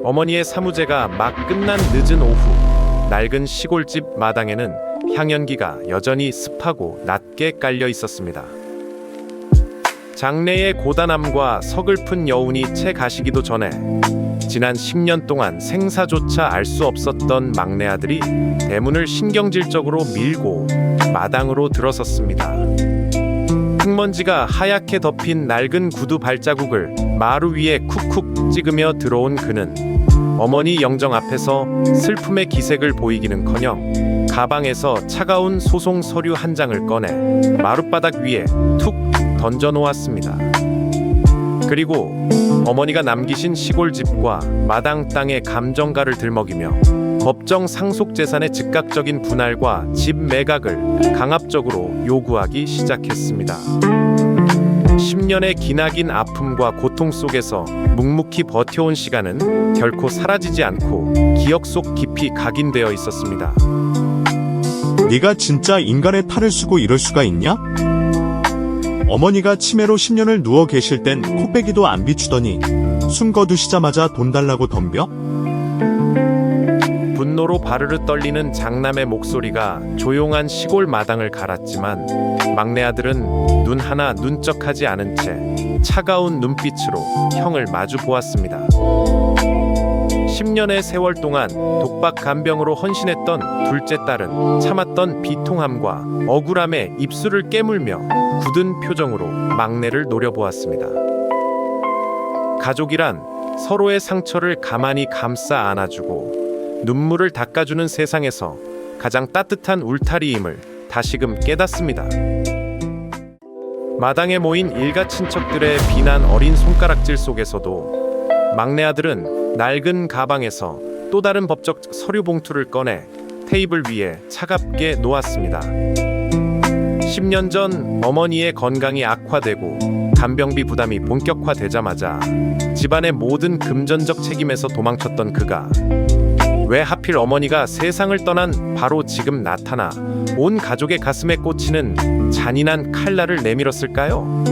어머니의 사무제가 막 끝난 늦은 오후, 낡은 시골집 마당에는 향연기가 여전히 습하고 낮게 깔려 있었습니다. 장래의 고단함과 서글픈 여운이 채 가시기도 전에 지난 10년 동안 생사조차 알 수 없었던 막내 아들이 대문을 신경질적으로 밀고 마당으로 들어섰습니다. 흙먼지가 하얗게 덮인 낡은 구두 발자국을 마루 위에 쿡쿡 찍으며 들어온 그는 어머니 영정 앞에서 슬픔의 기색을 보이기는커녕 가방에서 차가운 소송 서류 한 장을 꺼내 마룻바닥 위에 툭 던져놓았습니다. 그리고 어머니가 남기신 시골집과 마당 땅의 감정가를 들먹이며 법정 상속재산의 즉각적인 분할과 집 매각을 강압적으로 요구하기 시작했습니다. 10년의 기나긴 아픔과 고통 속에서 묵묵히 버텨온 시간은 결코 사라지지 않고 기억 속 깊이 각인되어 있었습니다. 네가 진짜 인간의 탈을 쓰고 이럴 수가 있냐? 어머니가 치매로 10년을 누워 계실 땐 코빼기도 안 비추더니 숨 거두시자마자 돈 달라고 덤벼? 분노로 바르르 떨리는 장남의 목소리가 조용한 시골 마당을 갈았지만 막내 아들은 눈 하나 눈쩍하지 않은 채 차가운 눈빛으로 형을 마주 보았습니다. 10년의 세월 동안 독박 간병으로 헌신했던 둘째 딸은 참았던 비통함과 억울함에 입술을 깨물며 굳은 표정으로 막내를 노려보았습니다. 가족이란 서로의 상처를 가만히 감싸 안아주고 눈물을 닦아주는 세상에서 가장 따뜻한 울타리임을 다시금 깨닫습니다. 마당에 모인 일가 친척들의 비난 어린 손가락질 속에서도 막내 아들은 낡은 가방에서 또 다른 법적 서류 봉투를 꺼내 테이블 위에 차갑게 놓았습니다. 10년 전 어머니의 건강이 악화되고 간병비 부담이 본격화되자마자 집안의 모든 금전적 책임에서 도망쳤던 그가 왜 하필 어머니가 세상을 떠난 바로 지금 나타나 온 가족의 가슴에 꽂히는 잔인한 칼날을 내밀었을까요?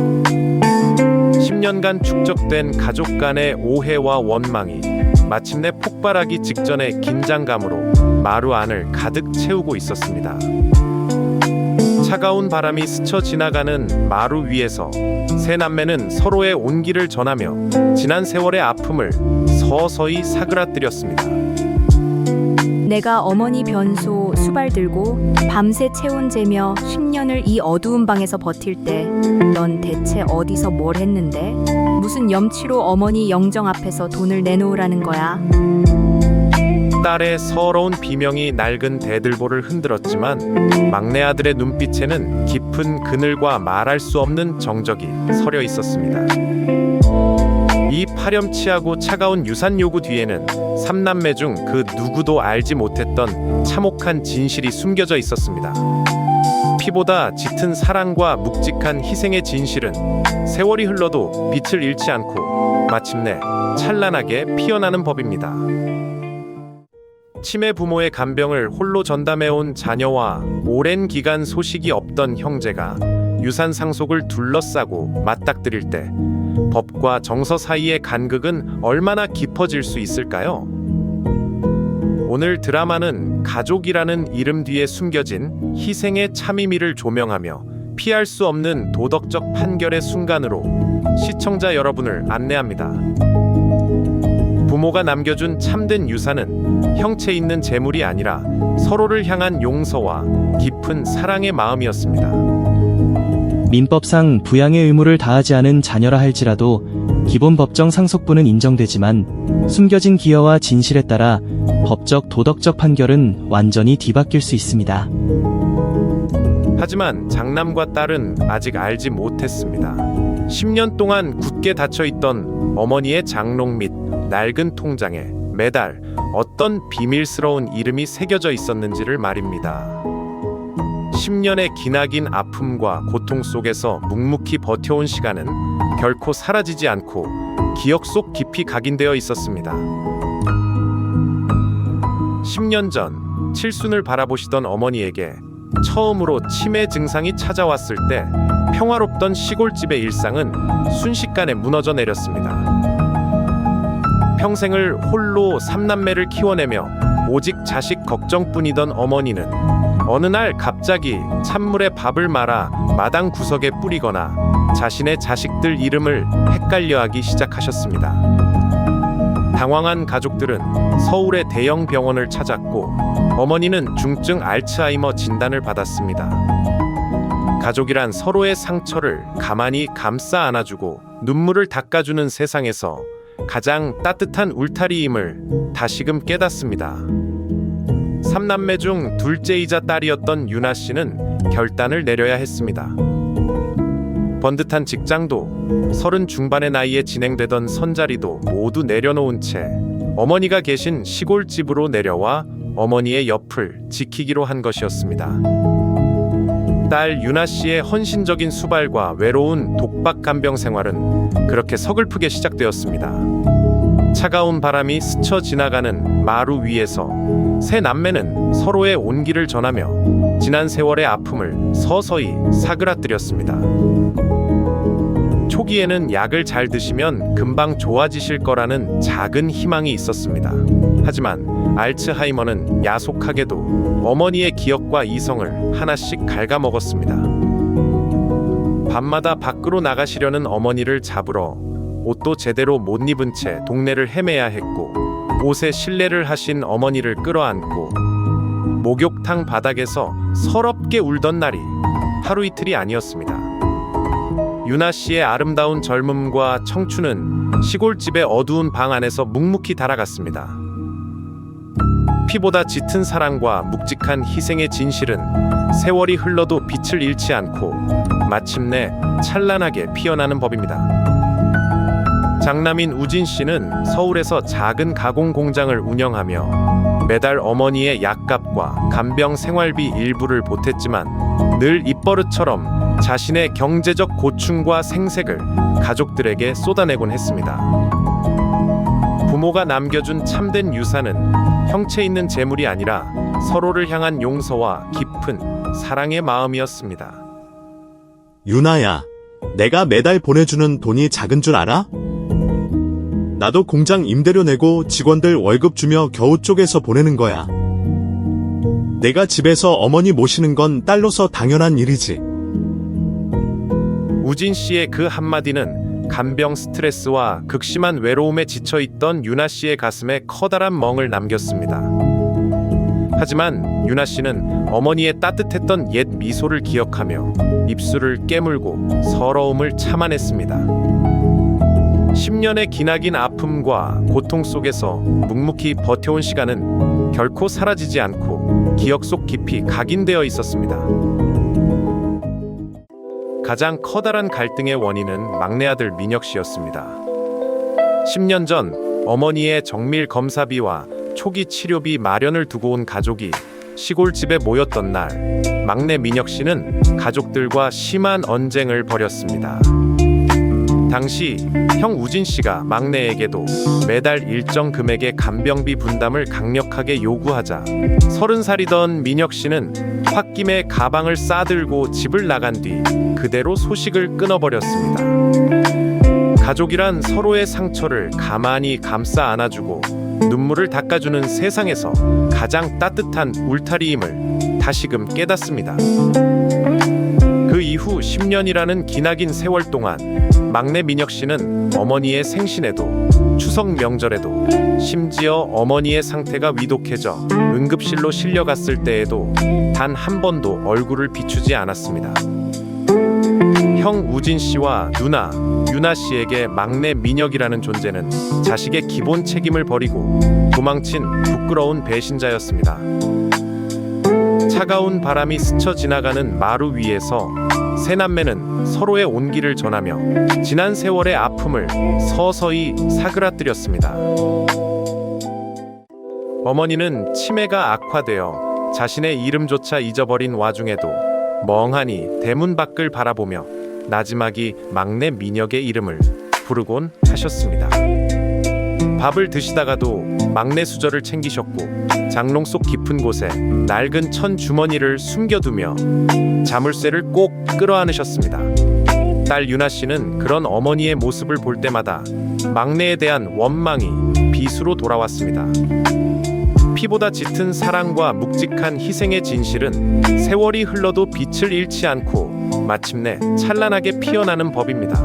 10년간 축적된 가족 간의 오해와 원망이 마침내 폭발하기 직전의 긴장감으로 마루 안을 가득 채우고 있었습니다. 차가운 바람이 스쳐 지나가는 마루 위에서 세 남매는 서로의 온기를 전하며 지난 세월의 아픔을 서서히 사그라뜨렸습니다. 내가 어머니 변소 수발 들고 밤새 체온 재며 10년을 이 어두운 방에서 버틸 때 넌 대체 어디서 뭘 했는데? 무슨 염치로 어머니 영정 앞에서 돈을 내놓으라는 거야? 딸의 서러운 비명이 낡은 대들보를 흔들었지만 막내 아들의 눈빛에는 깊은 그늘과 말할 수 없는 정적이 서려 있었습니다. 이 파렴치하고 차가운 유산 요구 뒤에는 삼남매 중 그 누구도 알지 못했던 참혹한 진실이 숨겨져 있었습니다. 피보다 짙은 사랑과 묵직한 희생의 진실은 세월이 흘러도 빛을 잃지 않고 마침내 찬란하게 피어나는 법입니다. 치매 부모의 간병을 홀로 전담해온 자녀와 오랜 기간 소식이 없던 형제가 유산 상속을 둘러싸고 맞닥뜨릴 때 법과 정서 사이의 간극은 얼마나 깊어질 수 있을까요? 오늘 드라마는 가족이라는 이름 뒤에 숨겨진 희생의 참의미를 조명하며 피할 수 없는 도덕적 판결의 순간으로 시청자 여러분을 안내합니다. 부모가 남겨준 참된 유산은 형체 있는 재물이 아니라 서로를 향한 용서와 깊은 사랑의 마음이었습니다. 민법상 부양의 의무를 다하지 않은 자녀라 할지라도 기본 법정 상속분은 인정되지만 숨겨진 기여와 진실에 따라 법적 도덕적 판결은 완전히 뒤바뀔 수 있습니다. 하지만 장남과 딸은 아직 알지 못했습니다. 10년 동안 굳게 닫혀있던 어머니의 장롱 및 낡은 통장에 매달 어떤 비밀스러운 이름이 새겨져 있었는지를 말입니다. 10년의 기나긴 아픔과 고통 속에서 묵묵히 버텨온 시간은 결코 사라지지 않고 기억 속 깊이 각인되어 있었습니다. 10년 전 칠순을 바라보시던 어머니에게 처음으로 치매 증상이 찾아왔을 때 평화롭던 시골집의 일상은 순식간에 무너져 내렸습니다. 평생을 홀로 3남매를 키워내며 오직 자식 걱정뿐이던 어머니는 어느 날 갑자기 찬물에 밥을 말아 마당 구석에 뿌리거나 자신의 자식들 이름을 헷갈려하기 시작하셨습니다. 당황한 가족들은 서울의 대형 병원을 찾았고 어머니는 중증 알츠하이머 진단을 받았습니다. 가족이란 서로의 상처를 가만히 감싸 안아주고 눈물을 닦아주는 세상에서 가장 따뜻한 울타리임을 다시금 깨닫습니다. 3남매 중 둘째이자 딸이었던 유나 씨는 결단을 내려야 했습니다. 번듯한 직장도 30 중반의 나이에 진행되던 선자리도 모두 내려놓은 채 어머니가 계신 시골집으로 내려와 어머니의 옆을 지키기로 한 것이었습니다. 딸 유나 씨의 헌신적인 수발과 외로운 독박 간병 생활은 그렇게 서글프게 시작되었습니다. 차가운 바람이 스쳐 지나가는 마루 위에서 세 남매는 서로의 온기를 전하며 지난 세월의 아픔을 서서히 사그라뜨렸습니다. 초기에는 약을 잘 드시면 금방 좋아지실 거라는 작은 희망이 있었습니다. 하지만 알츠하이머는 야속하게도 어머니의 기억과 이성을 하나씩 갉아먹었습니다. 밤마다 밖으로 나가시려는 어머니를 잡으러 옷도 제대로 못 입은 채 동네를 헤매야 했고, 옷에 실례를 하신 어머니를 끌어안고 목욕탕 바닥에서 서럽게 울던 날이 하루 이틀이 아니었습니다. 유나 씨의 아름다운 젊음과 청춘은 시골집의 어두운 방 안에서 묵묵히 달아갔습니다. 피보다 짙은 사랑과 묵직한 희생의 진실은 세월이 흘러도 빛을 잃지 않고 마침내 찬란하게 피어나는 법입니다. 장남인 우진 씨는 서울에서 작은 가공 공장을 운영하며 매달 어머니의 약값과 간병 생활비 일부를 보탰지만 늘 입버릇처럼 자신의 경제적 고충과 생색을 가족들에게 쏟아내곤 했습니다. 부모가 남겨준 참된 유산은 형체 있는 재물이 아니라 서로를 향한 용서와 깊은 사랑의 마음이었습니다. 유나야, 내가 매달 보내주는 돈이 작은 줄 알아? 나도 공장 임대료 내고 직원들 월급 주며 겨우 쪼개서 보내는 거야. 내가 집에서 어머니 모시는 건 딸로서 당연한 일이지. 우진 씨의 그 한마디는 간병 스트레스와 극심한 외로움에 지쳐있던 유나 씨의 가슴에 커다란 멍을 남겼습니다. 하지만 유나 씨는 어머니의 따뜻했던 옛 미소를 기억하며 입술을 깨물고 서러움을 참아냈습니다. 10년의 기나긴 아픔과 고통 속에서 묵묵히 버텨온 시간은 결코 사라지지 않고 기억 속 깊이 각인되어 있었습니다. 가장 커다란 갈등의 원인은 막내 아들 민혁 씨였습니다. 10년 전 어머니의 정밀 검사비와 초기 치료비 마련을 두고 온 가족이 시골집에 모였던 날, 막내 민혁 씨는 가족들과 심한 언쟁을 벌였습니다. 당시 형 우진 씨가 막내에게도 매달 일정 금액의 간병비 분담을 강력하게 요구하자 30살이던 민혁 씨는 홧김에 가방을 싸들고 집을 나간 뒤 그대로 소식을 끊어버렸습니다. 가족이란 서로의 상처를 가만히 감싸 안아주고 눈물을 닦아주는 세상에서 가장 따뜻한 울타리임을 다시금 깨닫습니다. 그 이후 10년이라는 기나긴 세월 동안 막내 민혁 씨는 어머니의 생신에도 추석 명절에도 심지어 어머니의 상태가 위독해져 응급실로 실려갔을 때에도 단 한 번도 얼굴을 비추지 않았습니다. 형 우진 씨와 누나 유나 씨에게 막내 민혁이라는 존재는 자식의 기본 책임을 버리고 도망친 부끄러운 배신자였습니다. 차가운 바람이 스쳐 지나가는 마루 위에서 세 남매는 서로의 온기를 전하며 지난 세월의 아픔을 서서히 사그라뜨렸습니다. 어머니는 치매가 악화되어 자신의 이름조차 잊어버린 와중에도 멍하니 대문 밖을 바라보며 나지막이 막내 민혁의 이름을 부르곤 하셨습니다. 밥을 드시다가도 막내 수저를 챙기셨고 장롱 속 깊은 곳에 낡은 천 주머니를 숨겨두며 자물쇠를 꼭 끌어안으셨습니다. 딸 유나 씨는 그런 어머니의 모습을 볼 때마다 막내에 대한 원망이 이수로 돌아왔습니다. 피보다 짙은 사랑과 묵직한 희생의 진실은 세월이 흘러도 빛을 잃지 않고 마침내 찬란하게 피어나는 법입니다.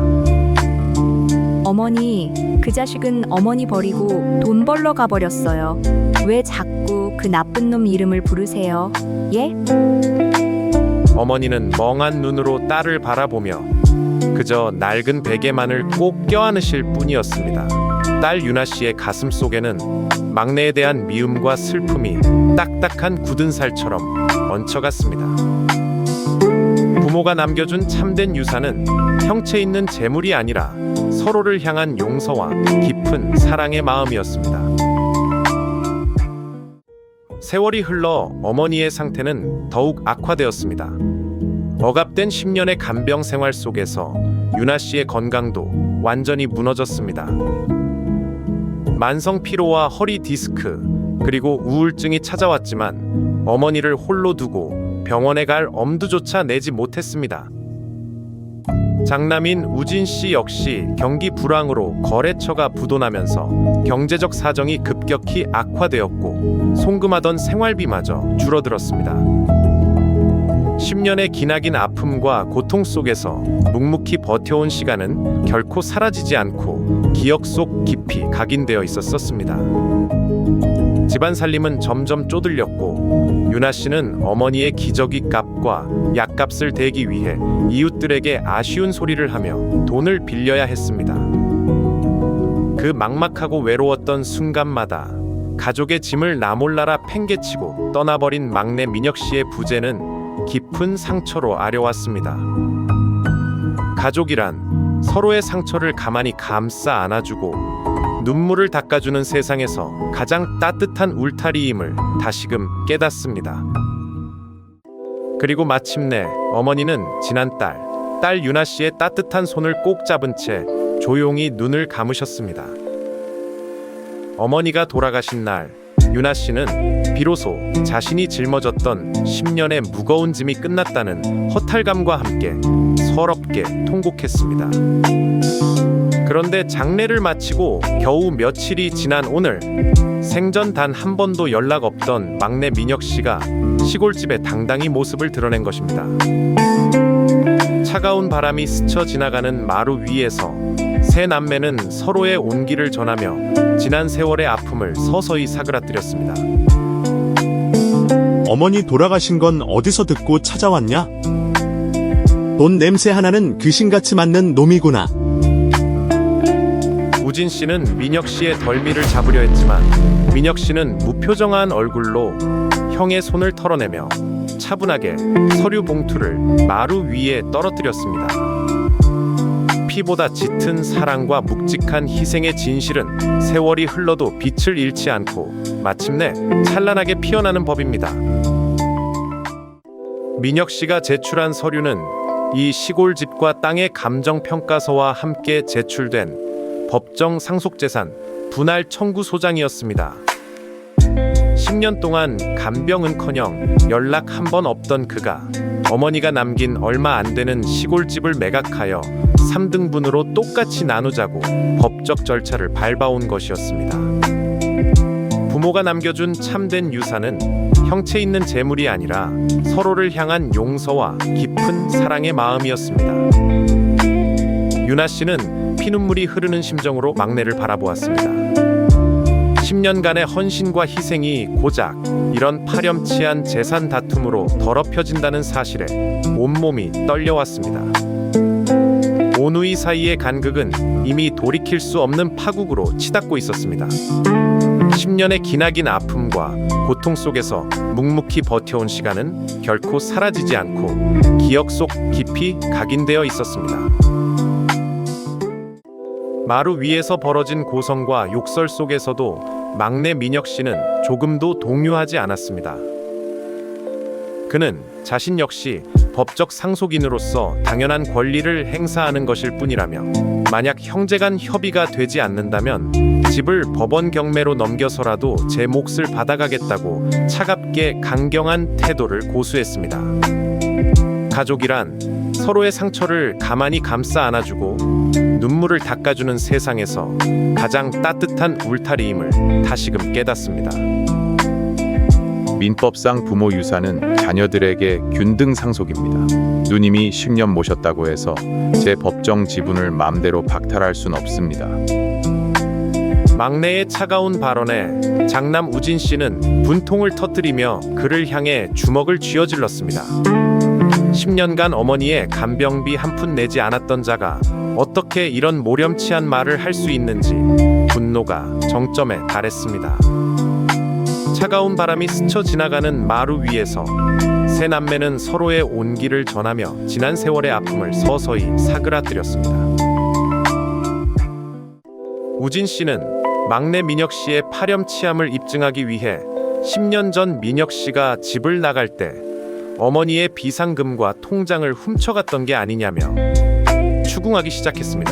어머니, 그 자식은 어머니 버리고 돈 벌러 가버렸어요. 왜 자꾸 그 나쁜 놈 이름을 부르세요? 예? 어머니는 멍한 눈으로 딸을 바라보며 그저 낡은 베개만을 꼭 껴안으실 뿐이었습니다. 딸 유나 씨의 가슴 속에는 막내에 대한 미움과 슬픔이 딱딱한 굳은 살처럼 얹혀갔습니다. 부모가 남겨준 참된 유산은 형체 있는 재물이 아니라 서로를 향한 용서와 깊은 사랑의 마음이었습니다. 세월이 흘러 어머니의 상태는 더욱 악화되었습니다. 억압된 10년의 간병 생활 속에서 유나 씨의 건강도 완전히 무너졌습니다. 만성 피로와 허리 디스크 그리고 우울증이 찾아왔지만 어머니를 홀로 두고 병원에 갈 엄두조차 내지 못했습니다. 장남인 우진 씨 역시 경기 불황으로 거래처가 부도나면서 경제적 사정이 급격히 악화되었고 송금하던 생활비마저 줄어들었습니다. 10년의 기나긴 아픔과 고통 속에서 묵묵히 버텨온 시간은 결코 사라지지 않고 기억 속 깊이 각인되어 있었습니다. 집안 살림은 점점 쪼들렸고 유나 씨는 어머니의 기저귀 값과 약값을 대기 위해 이웃들에게 아쉬운 소리를 하며 돈을 빌려야 했습니다. 그 막막하고 외로웠던 순간마다 가족의 짐을 나몰라라 팽개치고 떠나버린 막내 민혁 씨의 부재는 깊은 상처로 아려왔습니다. 가족이란 서로의 상처를 가만히 감싸 안아주고 눈물을 닦아주는 세상에서 가장 따뜻한 울타리임을 다시금 깨닫습니다. 그리고 마침내 어머니는 지난 딸 유나 씨의 따뜻한 손을 꼭 잡은 채 조용히 눈을 감으셨습니다. 어머니가 돌아가신 날 유나 씨는 비로소 자신이 짊어졌던 10년의 무거운 짐이 끝났다는 허탈감과 함께 서럽게 통곡했습니다. 그런데 장례를 마치고 겨우 며칠이 지난 오늘 생전 단 한 번도 연락 없던 막내 민혁 씨가 시골집에 당당히 모습을 드러낸 것입니다. 차가운 바람이 스쳐 지나가는 마루 위에서 세 남매는 서로의 온기를 전하며 지난 세월의 아픔을 서서히 사그라뜨렸습니다. 어머니 돌아가신 건 어디서 듣고 찾아왔냐? 돈 냄새 하나는 귀신같이 맞는 놈이구나. 우진 씨는 민혁 씨의 덜미를 잡으려 했지만 민혁 씨는 무표정한 얼굴로 형의 손을 털어내며 차분하게 서류 봉투를 마루 위에 떨어뜨렸습니다. 피보다 짙은 사랑과 묵직한 희생의 진실은 세월이 흘러도 빛을 잃지 않고 마침내 찬란하게 피어나는 법입니다. 민혁 씨가 제출한 서류는 이 시골집과 땅의 감정평가서와 함께 제출된 법정 상속재산 분할 청구 소장이었습니다. 10년 동안 간병은커녕 연락 한 번 없던 그가 어머니가 남긴 얼마 안 되는 시골집을 매각하여 3등분으로 똑같이 나누자고 법적 절차를 밟아온 것이었습니다. 부모가 남겨준 참된 유산은 형체 있는 재물이 아니라 서로를 향한 용서와 깊은 사랑의 마음이었습니다. 유나 씨는 피눈물이 흐르는 심정으로 막내를 바라보았습니다. 10년간의 헌신과 희생이 고작 이런 파렴치한 재산 다툼으로 더럽혀진다는 사실에 온몸이 떨려왔습니다. 오누이 사이의 간극은 이미 돌이킬 수 없는 파국으로 치닫고 있었습니다. 10년의 기나긴 아픔과 고통 속에서 묵묵히 버텨온 시간은 결코 사라지지 않고 기억 속 깊이 각인되어 있었습니다. 마루 위에서 벌어진 고성과 욕설 속에서도 막내 민혁 씨는 조금도 동요하지 않았습니다. 그는 자신 역시 법적 상속인으로서 당연한 권리를 행사하는 것일 뿐이라며 만약 형제간 협의가 되지 않는다면 집을 법원 경매로 넘겨서라도 제 몫을 받아가겠다고 차갑게 강경한 태도를 고수했습니다. 가족이란 서로의 상처를 가만히 감싸 안아주고 눈물을 닦아주는 세상에서 가장 따뜻한 울타리임을 다시금 깨닫습니다. 민법상 부모 유산은 자녀들에게 균등 상속입니다. 누님이 10년 모셨다고 해서 제 법정 지분을 마음대로 박탈할 순 없습니다. 막내의 차가운 발언에 장남 우진 씨는 분통을 터뜨리며 그를 향해 주먹을 쥐어질렀습니다. 10년간 어머니의 간병비 한 푼 내지 않았던 자가 어떻게 이런 모렴치한 말을 할 수 있는지 분노가 정점에 달했습니다. 차가운 바람이 스쳐 지나가는 마루 위에서 세 남매는 서로의 온기를 전하며 지난 세월의 아픔을 서서히 사그라뜨렸습니다. 우진 씨는 막내 민혁 씨의 파렴치함을 입증하기 위해 10년 전 민혁 씨가 집을 나갈 때 어머니의 비상금과 통장을 훔쳐갔던 게 아니냐며 추궁하기 시작했습니다.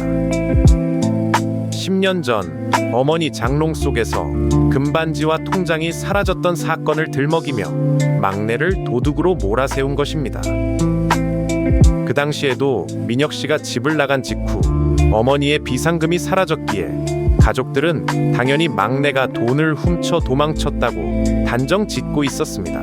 10년 전 어머니 장롱 속에서 금반지와 통장이 사라졌던 사건을 들먹이며 막내를 도둑으로 몰아세운 것입니다. 그 당시에도 민혁 씨가 집을 나간 직후 어머니의 비상금이 사라졌기에 가족들은 당연히 막내가 돈을 훔쳐 도망쳤다고 단정 짓고 있었습니다.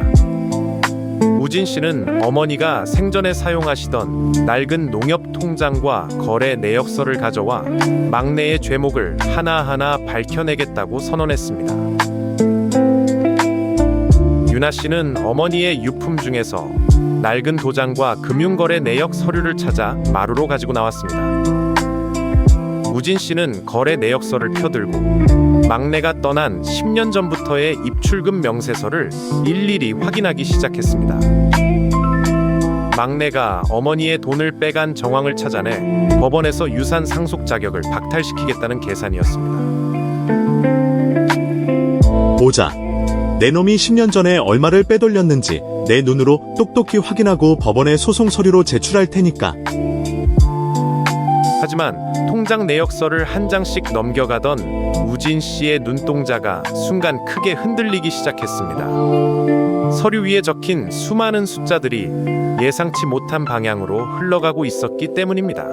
우진 씨는 어머니가 생전에 사용하시던 낡은 농협 통장과 거래 내역서를 가져와 막내의 죄목을 하나하나 밝혀내겠다고 선언했습니다. 유나 씨는 어머니의 유품 중에서 낡은 도장과 금융거래 내역 서류를 찾아 마루로 가지고 나왔습니다. 우진 씨는 거래 내역서를 펴들고 막내가 떠난 10년 전부터의 입출금 명세서를 일일이 확인하기 시작했습니다. 막내가 어머니의 돈을 빼간 정황을 찾아내 법원에서 유산 상속 자격을 박탈시키겠다는 계산이었습니다. 보자. 내 놈이 10년 전에 얼마를 빼돌렸는지 내 눈으로 똑똑히 확인하고 법원에 소송 서류로 제출할 테니까. 하지만 통장 내역서를 한 장씩 넘겨가던 우진 씨의 눈동자가 순간 크게 흔들리기 시작했습니다. 서류 위에 적힌 수많은 숫자들이 예상치 못한 방향으로 흘러가고 있었기 때문입니다.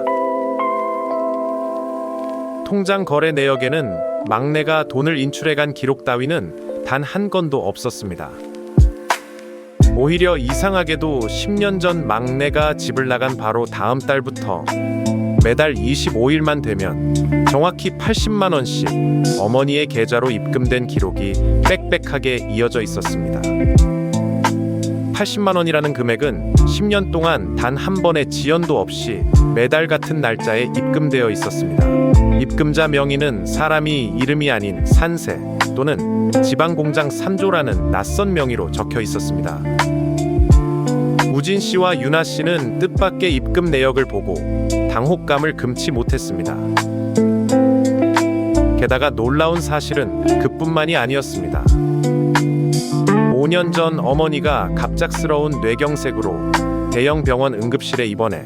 통장 거래 내역에는 막내가 돈을 인출해간 기록 따위는 단 한 건도 없었습니다. 오히려 이상하게도 10년 전 막내가 집을 나간 바로 다음 달부터 매달 25일만 되면 정확히 80만 원씩 어머니의 계좌로 입금된 기록이 빽빽하게 이어져 있었습니다. 80만 원이라는 금액은 10년 동안 단 한 번의 지연도 없이 매달 같은 날짜에 입금되어 있었습니다. 입금자 명의는 사람이 이름이 아닌 산세 또는 지방공장 3조라는 낯선 명의로 적혀 있었습니다. 우진 씨와 유나 씨는 뜻밖의 입금 내역을 보고 당혹감을 금치 못했습니다. 게다가 놀라운 사실은 그뿐만이 아니었습니다. 5년 전 어머니가 갑작스러운 뇌경색으로 대형 병원 응급실에 입원해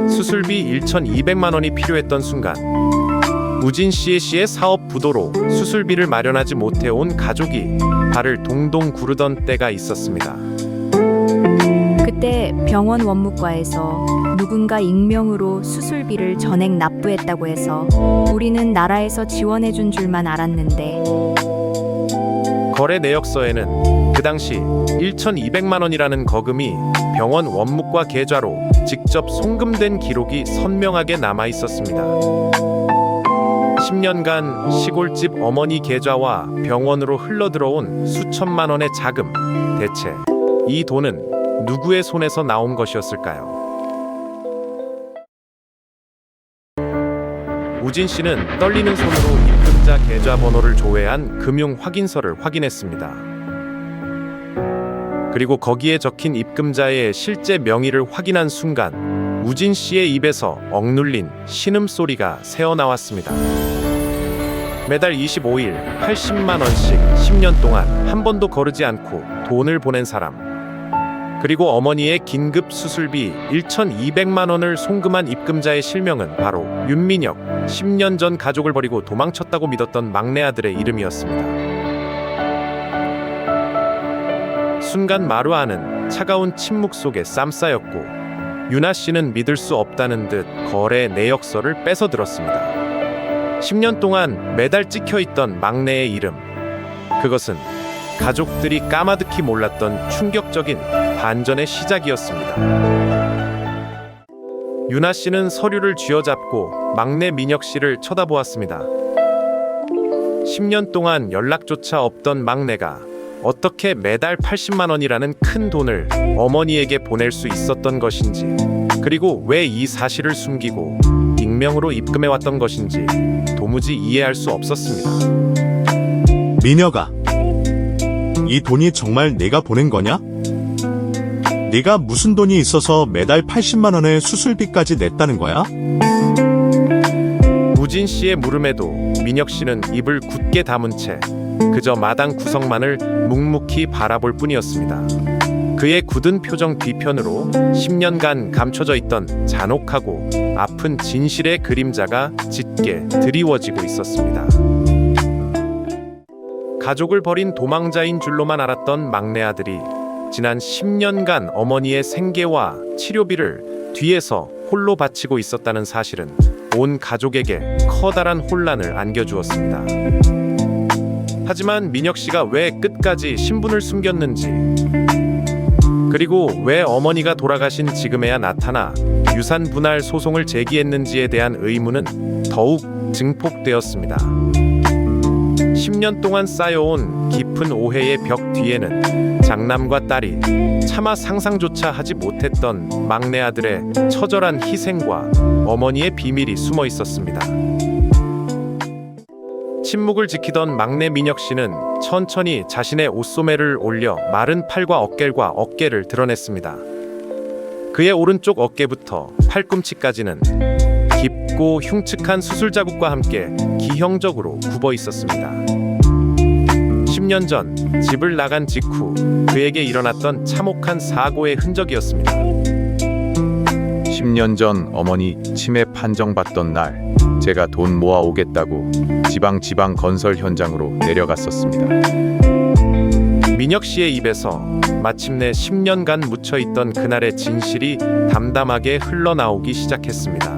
수술비 1,200만 원이 필요했던 순간 우진 씨의 사업 부도로 수술비를 마련하지 못해온 가족이 발을 동동 구르던 때가 있었습니다. 그때 병원 원무과에서 누군가 익명으로 수술비를 전액 납부했다고 해서 우리는 나라에서 지원해준 줄만 알았는데 거래 내역서에는 그 당시 1,200만 원이라는 거금이 병원 원무과 계좌로 직접 송금된 기록이 선명하게 남아 있었습니다. 10년간 시골집 어머니 계좌와 병원으로 흘러들어온 수천만 원의 자금, 대체 이 돈은 누구의 손에서 나온 것이었을까요? 우진 씨는 떨리는 손으로 입금자 계좌번호를 조회한 금융 확인서를 확인했습니다. 그리고 거기에 적힌 입금자의 실제 명의를 확인한 순간 우진 씨의 입에서 억눌린 신음소리가 새어나왔습니다. 매달 25일 80만 원씩 10년 동안 한 번도 거르지 않고 돈을 보낸 사람, 그리고 어머니의 긴급 수술비 1,200만 원을 송금한 입금자의 실명은 바로 윤민혁, 10년 전 가족을 버리고 도망쳤다고 믿었던 막내 아들의 이름이었습니다. 순간 마루 안은 차가운 침묵 속에 쌈싸였고 유나 씨는 믿을 수 없다는 듯 거래 내역서를 뺏어 들었습니다. 10년 동안 매달 찍혀 있던 막내의 이름. 그것은 가족들이 까마득히 몰랐던 충격적인 반전의 시작이었습니다. 유나 씨는 서류를 쥐어잡고 막내 민혁 씨를 쳐다보았습니다. 10년 동안 연락조차 없던 막내가 어떻게 매달 80만 원이라는 큰 돈을 어머니에게 보낼 수 있었던 것인지, 그리고 왜 이 사실을 숨기고 익명으로 입금해 왔던 것인지 도무지 이해할 수 없었습니다. 민혁아, 이 돈이 정말 내가 보낸 거냐? 네가 무슨 돈이 있어서 매달 80만 원의 수술비까지 냈다는 거야? 우진 씨의 물음에도 민혁 씨는 입을 굳게 다문 채 그저 마당 구석만을 묵묵히 바라볼 뿐이었습니다. 그의 굳은 표정 뒤편으로 10년간 감춰져 있던 잔혹하고 아픈 진실의 그림자가 짙게 드리워지고 있었습니다. 가족을 버린 도망자인 줄로만 알았던 막내 아들이 지난 10년간 어머니의 생계와 치료비를 뒤에서 홀로 바치고 있었다는 사실은 온 가족에게 커다란 혼란을 안겨주었습니다. 하지만 민혁 씨가 왜 끝까지 신분을 숨겼는지, 그리고 왜 어머니가 돌아가신 지금에야 나타나 유산 분할 소송을 제기했는지에 대한 의문은 더욱 증폭되었습니다. 10년 동안 쌓여온 깊은 오해의 벽 뒤에는 장남과 딸이 차마 상상조차 하지 못했던 막내 아들의 처절한 희생과 어머니의 비밀이 숨어 있었습니다. 침묵을 지키던 막내 민혁 씨는 천천히 자신의 옷소매를 올려 마른 팔과 어깨를 드러냈습니다. 그의 오른쪽 어깨부터 팔꿈치까지는 깊고 흉측한 수술 자국과 함께 기형적으로 굽어 있었습니다. 10년 전 집을 나간 직후 그에게 일어났던 참혹한 사고의 흔적이었습니다. 10년 전 어머니 치매 판정받던 날 제가 돈 모아 오겠다고 지방 건설 현장으로 내려갔었습니다. 민혁 씨의 입에서 마침내 10년간 묻혀있던 그날의 진실이 담담하게 흘러나오기 시작했습니다.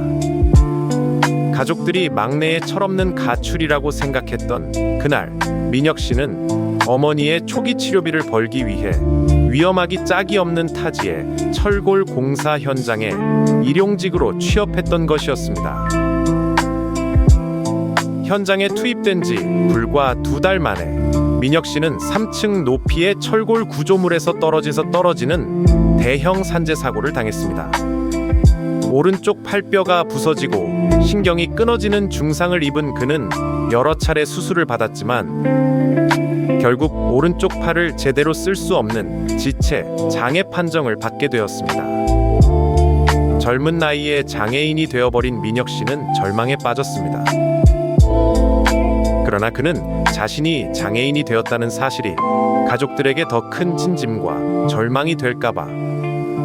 가족들이 막내의 철없는 가출이라고 생각했던 그날, 민혁 씨는 어머니의 초기 치료비를 벌기 위해 위험하기 짝이 없는 타지의 철골 공사 현장에 일용직으로 취업했던 것이었습니다. 현장에 투입된 지 불과 2달 만에 민혁 씨는 3층 높이의 철골 구조물에서 떨어지는 대형 산재 사고를 당했습니다. 오른쪽 팔뼈가 부서지고 신경이 끊어지는 중상을 입은 그는 여러 차례 수술을 받았지만 결국 오른쪽 팔을 제대로 쓸 수 없는 지체 장애 판정을 받게 되었습니다. 젊은 나이에 장애인이 되어버린 민혁 씨는 절망에 빠졌습니다. 그러나 그는 자신이 장애인이 되었다는 사실이 가족들에게 더 큰 진짐과 절망이 될까봐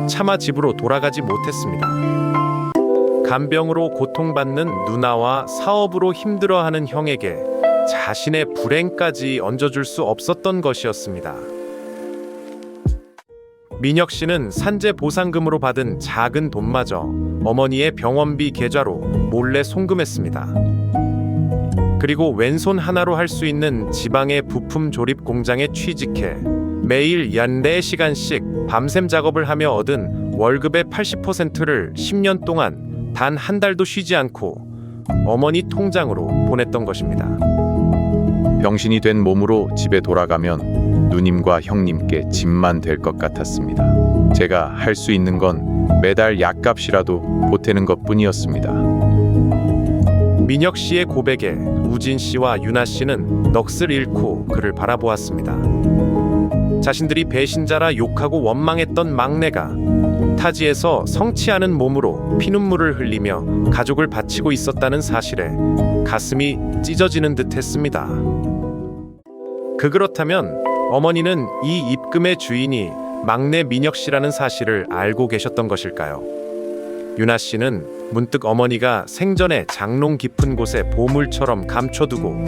차마 집으로 돌아가지 못했습니다. 간병으로 고통받는 누나와 사업으로 힘들어하는 형에게 자신의 불행까지 얹어줄 수 없었던 것이었습니다. 민혁 씨는 산재 보상금으로 받은 작은 돈마저 어머니의 병원비 계좌로 몰래 송금했습니다. 그리고 왼손 하나로 할 수 있는 지방의 부품 조립 공장에 취직해 매일 연 4시간씩 밤샘 작업을 하며 얻은 월급의 80%를 10년 동안 단 한 달도 쉬지 않고 어머니 통장으로 보냈던 것입니다. 병신이 된 몸으로 집에 돌아가면 누님과 형님께 짐만 될 것 같았습니다. 제가 할 수 있는 건 매달 약값이라도 보태는 것뿐이었습니다. 민혁 씨의 고백에 우진 씨와 유나 씨는 넋을 잃고 그를 바라보았습니다. 자신들이 배신자라 욕하고 원망했던 막내가 타지에서 성치 않은 몸으로 피눈물을 흘리며 가족을 바치고 있었다는 사실에 가슴이 찢어지는 듯 했습니다. 그렇다면 어머니는 이 입금의 주인이 막내 민혁 씨라는 사실을 알고 계셨던 것일까요? 유나 씨는 문득 어머니가 생전에 장롱 깊은 곳에 보물처럼 감춰두고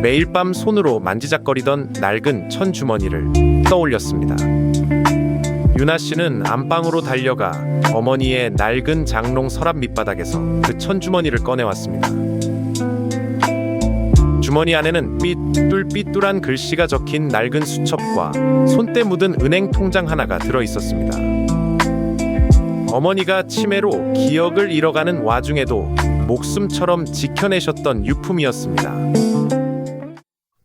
매일 밤 손으로 만지작거리던 낡은 천주머니를 떠올렸습니다. 유나 씨는 안방으로 달려가 어머니의 낡은 장롱 서랍 밑바닥에서 그 천주머니를 꺼내왔습니다. 주머니 안에는 삐뚤삐뚤한 글씨가 적힌 낡은 수첩과 손때 묻은 은행 통장 하나가 들어 있었습니다. 어머니가 치매로 기억을 잃어가는 와중에도 목숨처럼 지켜내셨던 유품이었습니다.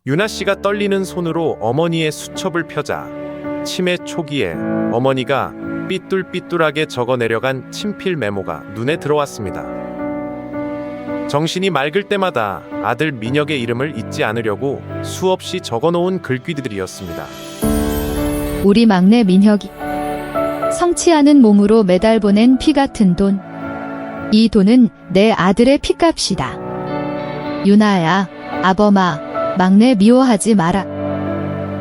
유나 씨가 떨리는 손으로 어머니의 수첩을 펴자 치매 초기에 어머니가 삐뚤삐뚤하게 적어내려간 친필 메모가 눈에 들어왔습니다. 정신이 맑을 때마다 아들 민혁의 이름을 잊지 않으려고 수없이 적어놓은 글귀들이었습니다. 우리 막내 민혁이 성취하는 몸으로 매달 보낸 피 같은 돈. 이 돈은 내 아들의 피값이다. 유나야, 아범아, 막내 미워하지 마라.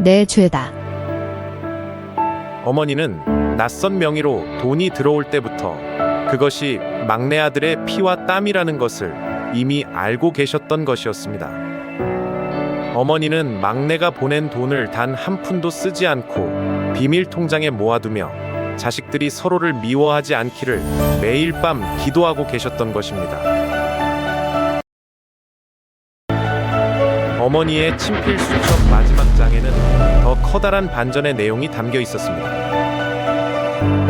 내 죄다. 어머니는 낯선 명의로 돈이 들어올 때부터 그것이 막내 아들의 피와 땀이라는 것을 이미 알고 계셨던 것이었습니다. 어머니는 막내가 보낸 돈을 단 한 푼도 쓰지 않고 비밀 통장에 모아두며 자식들이 서로를 미워하지 않기를 매일 밤 기도하고 계셨던 것입니다. 어머니의 친필 수첩 마지막 장에는 더 커다란 반전의 내용이 담겨 있었습니다.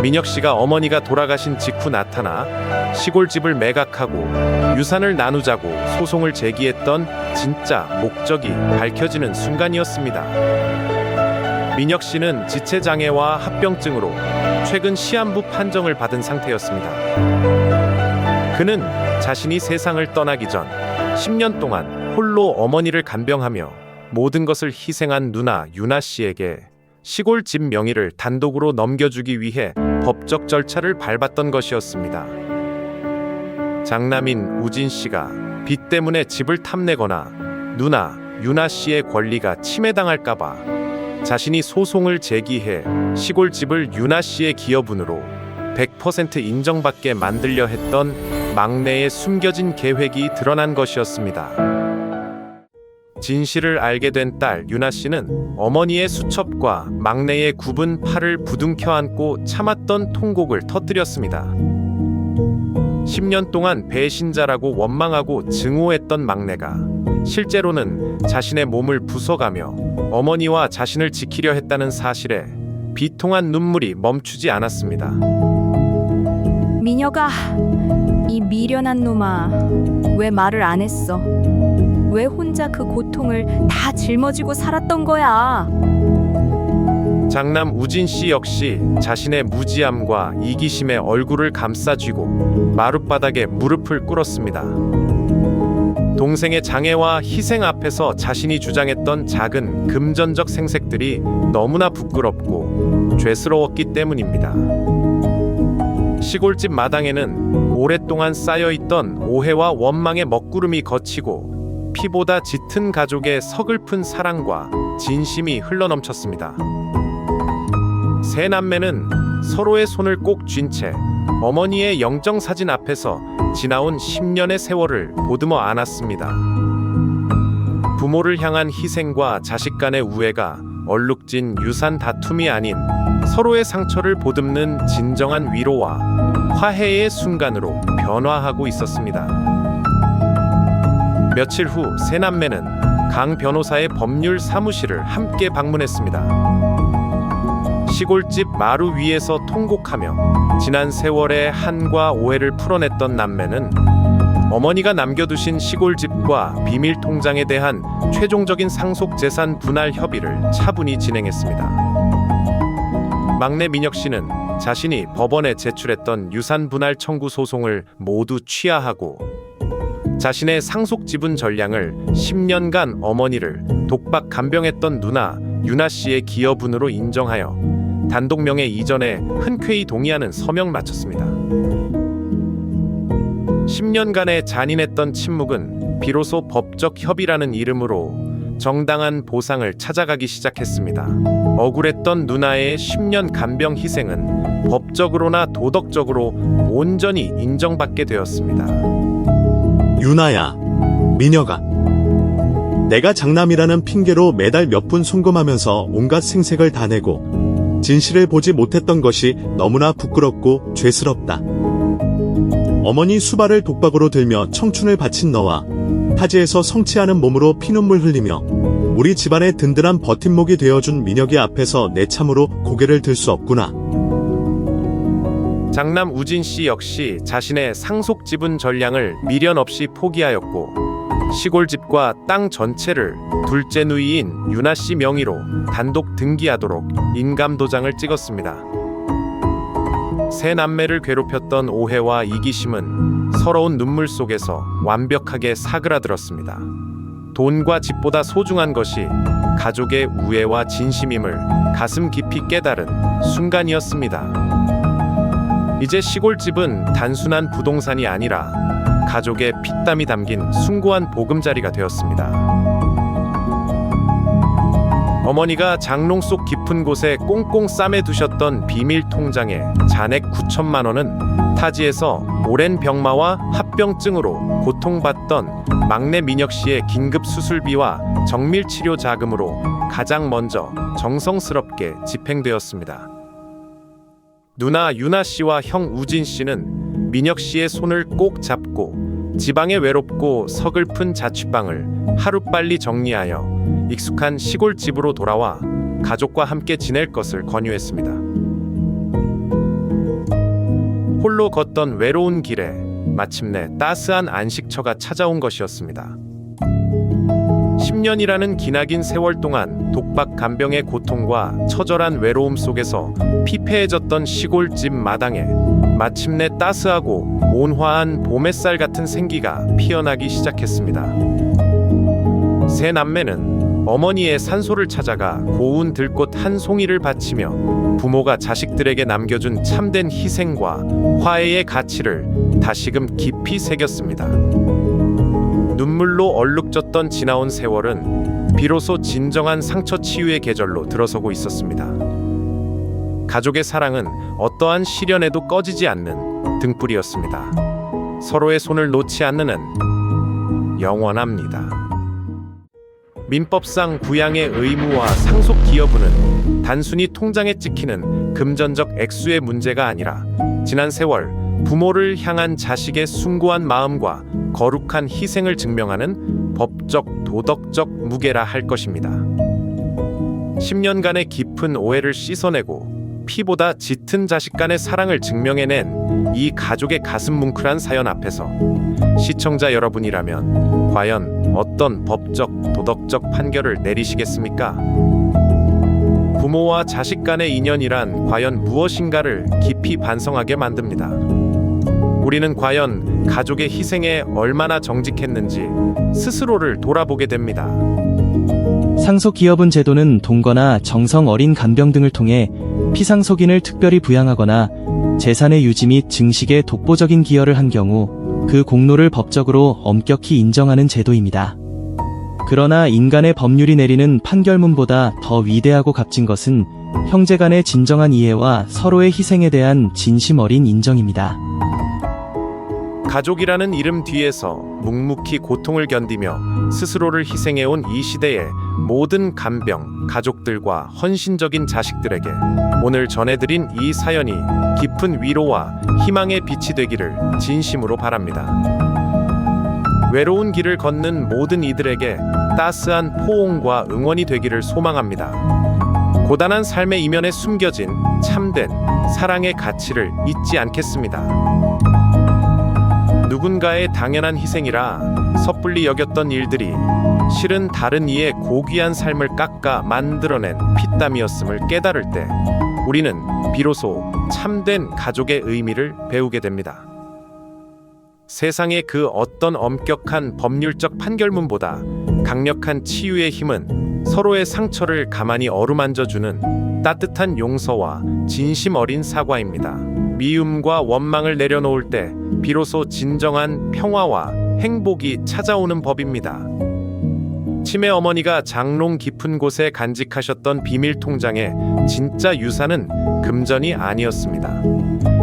민혁 씨가 어머니가 돌아가신 직후 나타나 시골집을 매각하고 유산을 나누자고 소송을 제기했던 진짜 목적이 밝혀지는 순간이었습니다. 민혁 씨는 지체장애와 합병증으로 최근 시한부 판정을 받은 상태였습니다. 그는 자신이 세상을 떠나기 전 10년 동안 홀로 어머니를 간병하며 모든 것을 희생한 누나 유나 씨에게 시골집 명의를 단독으로 넘겨주기 위해 법적 절차를 밟았던 것이었습니다. 장남인 우진 씨가 빚 때문에 집을 탐내거나 누나 유나 씨의 권리가 침해당할까봐 자신이 소송을 제기해 시골집을 유나 씨의 기여분으로 100% 인정받게 만들려 했던 막내의 숨겨진 계획이 드러난 것이었습니다. 진실을 알게 된 딸 유나 씨는 어머니의 수첩과 막내의 굽은 팔을 부둥켜 안고 참았던 통곡을 터뜨렸습니다. 10년 동안 배신자라고 원망하고 증오했던 막내가 실제로는 자신의 몸을 부숴가며 어머니와 자신을 지키려 했다는 사실에 비통한 눈물이 멈추지 않았습니다. 민혁아, 이 미련한 놈아, 왜 말을 안 했어? 왜 혼자 그 고통을 다 짊어지고 살았던 거야? 장남 우진 씨 역시 자신의 무지함과 이기심에 얼굴을 감싸쥐고 마룻바닥에 무릎을 꿇었습니다. 동생의 장애와 희생 앞에서 자신이 주장했던 작은 금전적 생색들이 너무나 부끄럽고 죄스러웠기 때문입니다. 시골집 마당에는 오랫동안 쌓여있던 오해와 원망의 먹구름이 걷히고 피보다 짙은 가족의 서글픈 사랑과 진심이 흘러넘쳤습니다. 세 남매는 서로의 손을 꼭 쥔 채 어머니의 영정사진 앞에서 지나온 10년의 세월을 보듬어 안았습니다. 부모를 향한 희생과 자식 간의 우애가 얼룩진 유산 다툼이 아닌 서로의 상처를 보듬는 진정한 위로와 화해의 순간으로 변화하고 있었습니다. 며칠 후 세 남매는 강 변호사의 법률 사무실을 함께 방문했습니다. 시골집 마루 위에서 통곡하며 지난 세월의 한과 오해를 풀어냈던 남매는 어머니가 남겨두신 시골집과 비밀 통장에 대한 최종적인 상속 재산 분할 협의를 차분히 진행했습니다. 막내 민혁 씨는 자신이 법원에 제출했던 유산 분할 청구 소송을 모두 취하하고 자신의 상속 지분 전량을 10년간 어머니를 독박 간병했던 누나 유나 씨의 기여분으로 인정하여 단독 명의 이전에 흔쾌히 동의하는 서명을 마쳤습니다. 10년간의 잔인했던 침묵은 비로소 법적 협의라는 이름으로 정당한 보상을 찾아가기 시작했습니다. 억울했던 누나의 10년 간병 희생은 법적으로나 도덕적으로 온전히 인정받게 되었습니다. 유나야, 민혁아. 내가 장남이라는 핑계로 매달 몇 푼 송금하면서 온갖 생색을 다 내고 진실을 보지 못했던 것이 너무나 부끄럽고 죄스럽다. 어머니 수발을 독박으로 들며 청춘을 바친 너와 타지에서 성취하는 몸으로 피눈물 흘리며 우리 집안의 든든한 버팀목이 되어준 민혁이 앞에서 내 참으로 고개를 들 수 없구나. 장남 우진 씨 역시 자신의 상속 지분 전량을 미련 없이 포기하였고 시골집과 땅 전체를 둘째 누이인 유나 씨 명의로 단독 등기하도록 인감도장을 찍었습니다. 세 남매를 괴롭혔던 오해와 이기심은 서러운 눈물 속에서 완벽하게 사그라들었습니다. 돈과 집보다 소중한 것이 가족의 우애와 진심임을 가슴 깊이 깨달은 순간이었습니다. 이제 시골집은 단순한 부동산이 아니라 가족의 피땀이 담긴 숭고한 보금자리가 되었습니다. 어머니가 장롱 속 깊은 곳에 꽁꽁 싸매 두셨던 비밀 통장의 잔액 9천만 원은 타지에서 오랜 병마와 합병증으로 고통받던 막내 민혁 씨의 긴급 수술비와 정밀 치료 자금으로 가장 먼저 정성스럽게 집행되었습니다. 누나 유나 씨와 형 우진 씨는 민혁 씨의 손을 꼭 잡고 지방의 외롭고 서글픈 자취방을 하루빨리 정리하여 익숙한 시골집으로 돌아와 가족과 함께 지낼 것을 권유했습니다. 홀로 걷던 외로운 길에 마침내 따스한 안식처가 찾아온 것이었습니다. 10년이라는 기나긴 세월 동안 독박 간병의 고통과 처절한 외로움 속에서 피폐해졌던 시골집 마당에 마침내 따스하고 온화한 봄햇살 같은 생기가 피어나기 시작했습니다. 세 남매는 어머니의 산소를 찾아가 고운 들꽃 한 송이를 바치며 부모가 자식들에게 남겨준 참된 희생과 화해의 가치를 다시금 깊이 새겼습니다. 눈물로 얼룩졌던 지나온 세월은 비로소 진정한 상처 치유의 계절로 들어서고 있었습니다. 가족의 사랑은 어떠한 시련에도 꺼지지 않는 등불이었습니다. 서로의 손을 놓지 않는 한 영원합니다. 민법상 부양의 의무와 상속 기여분은 단순히 통장에 찍히는 금전적 액수의 문제가 아니라 지난 세월 부모를 향한 자식의 숭고한 마음과 거룩한 희생을 증명하는 법적, 도덕적 무게라 할 것입니다. 10년간의 깊은 오해를 씻어내고 피보다 짙은 자식 간의 사랑을 증명해낸 이 가족의 가슴 뭉클한 사연 앞에서 시청자 여러분이라면 과연 어떤 법적, 도덕적 판결을 내리시겠습니까? 부모와 자식 간의 인연이란 과연 무엇인가를 깊이 반성하게 만듭니다. 우리는 과연 가족의 희생에 얼마나 정직했는지 스스로를 돌아보게 됩니다. 상속기여분 제도는 동거나 정성 어린 간병 등을 통해 피상속인을 특별히 부양하거나 재산의 유지 및 증식에 독보적인 기여를 한 경우 그 공로를 법적으로 엄격히 인정하는 제도입니다. 그러나 인간의 법률이 내리는 판결문보다 더 위대하고 값진 것은 형제 간의 진정한 이해와 서로의 희생에 대한 진심 어린 인정입니다. 가족이라는 이름 뒤에서 묵묵히 고통을 견디며 스스로를 희생해온 이 시대의 모든 간병, 가족들과 헌신적인 자식들에게 오늘 전해드린 이 사연이 깊은 위로와 희망의 빛이 되기를 진심으로 바랍니다. 외로운 길을 걷는 모든 이들에게 따스한 포옹과 응원이 되기를 소망합니다. 고단한 삶의 이면에 숨겨진 참된 사랑의 가치를 잊지 않겠습니다. 누군가의 당연한 희생이라 섣불리 여겼던 일들이 실은 다른 이의 고귀한 삶을 깎아 만들어낸 피땀이었음을 깨달을 때 우리는 비로소 참된 가족의 의미를 배우게 됩니다. 세상의 그 어떤 엄격한 법률적 판결문보다 강력한 치유의 힘은 서로의 상처를 가만히 어루만져주는 따뜻한 용서와 진심 어린 사과입니다. 미움과 원망을 내려놓을 때 비로소 진정한 평화와 행복이 찾아오는 법입니다. 치매 어머니가 장롱 깊은 곳에 간직하셨던 비밀 통장의 진짜 유산은 금전이 아니었습니다.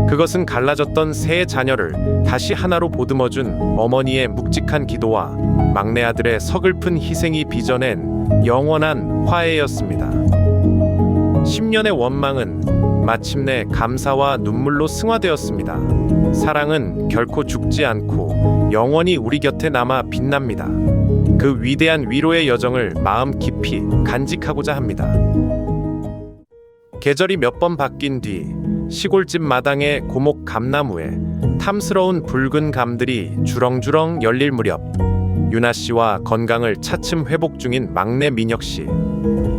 그것은 갈라졌던 세 자녀를 다시 하나로 보듬어준 어머니의 묵직한 기도와 막내 아들의 서글픈 희생이 빚어낸 영원한 화해였습니다. 10년의 원망은 마침내 감사와 눈물로 승화되었습니다. 사랑은 결코 죽지 않고 영원히 우리 곁에 남아 빛납니다. 그 위대한 위로의 여정을 마음 깊이 간직하고자 합니다. 계절이 몇 번 바뀐 뒤 시골집 마당의 고목 감나무에 탐스러운 붉은 감들이 주렁주렁 열릴 무렵 유나 씨와 건강을 차츰 회복 중인 막내 민혁 씨,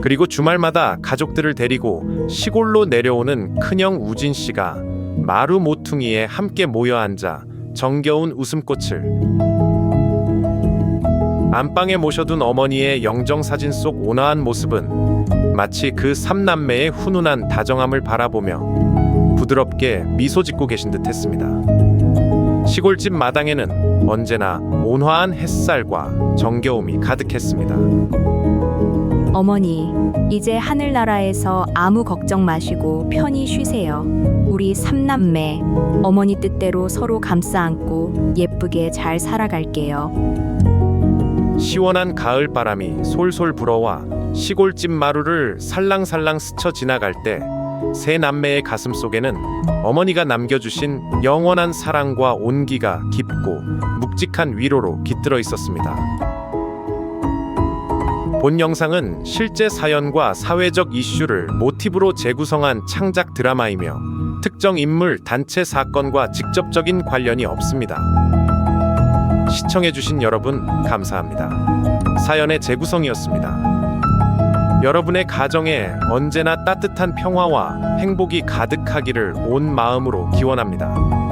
그리고 주말마다 가족들을 데리고 시골로 내려오는 큰형 우진 씨가 마루 모퉁이에 함께 모여 앉아 정겨운 웃음꽃을, 안방에 모셔둔 어머니의 영정사진 속 온화한 모습은 마치 그 삼남매의 훈훈한 다정함을 바라보며 부드럽게 미소 짓고 계신 듯 했습니다. 시골집 마당에는 언제나 온화한 햇살과 정겨움이 가득했습니다. 어머니, 이제 하늘나라에서 아무 걱정 마시고 편히 쉬세요. 우리 삼남매, 어머니 뜻대로 서로 감싸 안고 예쁘게 잘 살아갈게요. 시원한 가을 바람이 솔솔 불어와 시골집 마루를 살랑살랑 스쳐 지나갈 때 세 남매의 가슴 속에는 어머니가 남겨주신 영원한 사랑과 온기가 깊고 묵직한 위로로 깃들어 있었습니다. 본 영상은 실제 사연과 사회적 이슈를 모티브로 재구성한 창작 드라마이며 특정 인물, 단체 사건과 직접적인 관련이 없습니다. 시청해주신 여러분 감사합니다. 사연의 재구성이었습니다. 여러분의 가정에 언제나 따뜻한 평화와 행복이 가득하기를 온 마음으로 기원합니다.